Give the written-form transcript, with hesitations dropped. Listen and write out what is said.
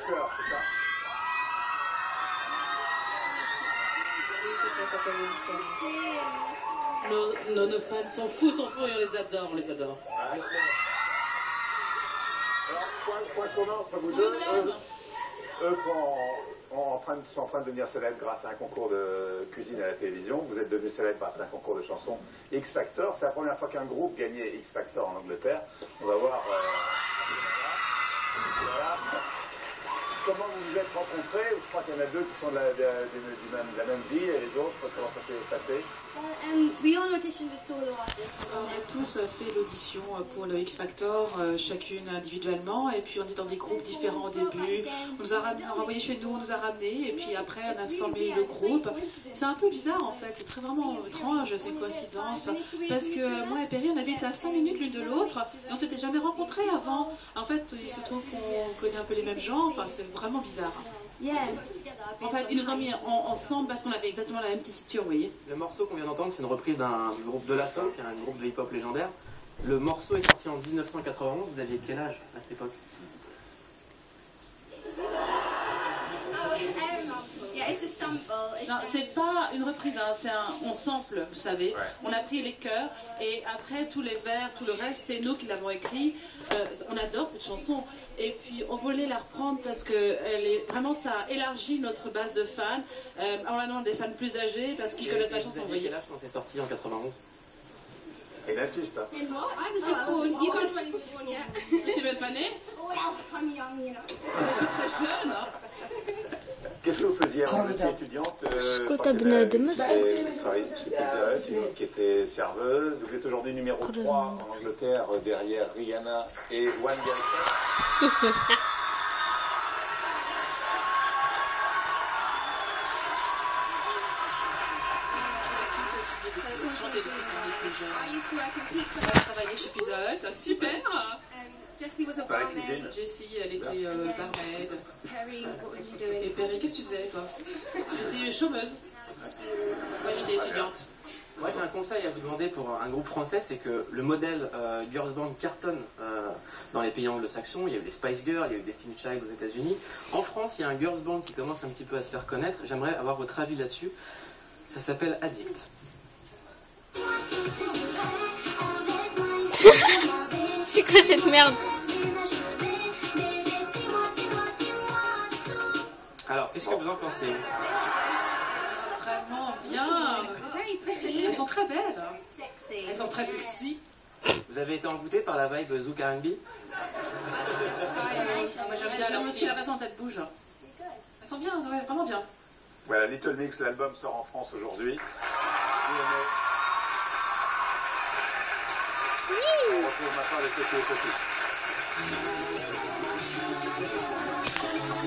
mixeur, c'est ça? Oui, c'est ça, ça s'appelle le mixeur. Nos fans sont fous, et on les adore, on les adore. Alors, point commun entre vous deux, eux sont en train de devenir célèbres grâce à un concours de cuisine à la télévision. Vous êtes devenus célèbres grâce à un concours de chansons X Factor. C'est la première fois qu'un groupe gagnait X Factor en Angleterre. On va voir... Voilà. Comment vous vous êtes rencontrés? Je crois qu'il y en a deux qui sont de la même vie, et les autres, comment ça s'est passé? We all auditioned as solo artists. On a tous fait l'audition pour le X Factor, chacune individuellement, et puis on est dans des groupes différents au début. On nous a renvoyés chez nous, on nous a ramenés, et puis après on a formé le groupe. C'est un peu bizarre en fait, c'est vraiment étrange ces coïncidences, parce que moi et Perry on habite à 5 minutes l'une de l'autre, et on s'était jamais rencontrés avant. En fait, il se trouve qu'on connaît un peu les mêmes gens, enfin c'est vraiment bizarre. En fait, ils nous ont mis ensemble parce qu'on avait exactement la même tessiture, vous voyez. Le morceau qu'on vient d'entendre, c'est une reprise d'un groupe de La Soul, qui est un groupe de hip-hop légendaire. Le morceau est sorti en 1991. Vous aviez quel âge à cette époque? Non, c'est pas une reprise, hein, on sample, vous savez. Ouais. On a pris les chœurs et après tous les vers, tout le reste, c'est nous qui l'avons écrit. On adore cette chanson et puis on voulait la reprendre parce que vraiment ça a élargi notre base de fans. On a des fans plus âgés parce qu'ils connaissent la chanson. Vous aviez quel âge quand c'est sorti en 91? Il insiste. Hein. In what? I was just born. You guys weren't even born yet. Tu n'es même pas né? Well, I'm young, you know. Je suis très jeune. Hein. Qu'est-ce que vous faisiez avant? Vous étiez étudiante? Scott Abnedmus. Vous travaillez chez Pizza Hut, une autre qui était serveuse. Vous êtes aujourd'hui numéro 3 en Angleterre derrière Rihanna et One Direction. On a travaillé chez Pizza Hut, super. Jessie was a barmaid. Jessie, elle était barmaid. Perry, what were you doing? Et Perry, qu'est-ce que tu faisais, toi? J'étais chômeuse. Moi, j'étais étudiante. Moi, j'ai un conseil à vous demander pour un groupe français, c'est que le modèle Girls Band cartonne dans les pays anglo-saxons. Il y a eu des Spice Girls, il y a eu Destiny Child aux États-Unis. En France, il y a un Girls Band qui commence un petit peu à se faire connaître. J'aimerais avoir votre avis là-dessus. Ça s'appelle Addict. C'est quoi cette merde? Alors, qu'est-ce que vous en pensez? Vraiment bien. Elles sont très belles. Elles sont très sexy. Vous avez été envoûté par la vibe Zouk R&B? Moi j'aime aussi la façon dont elles bougent. Elles sont bien, ouais, vraiment bien. Voilà, Little Mix, l'album sort en France aujourd'hui. On retrouve maintenant les Coco et Coco.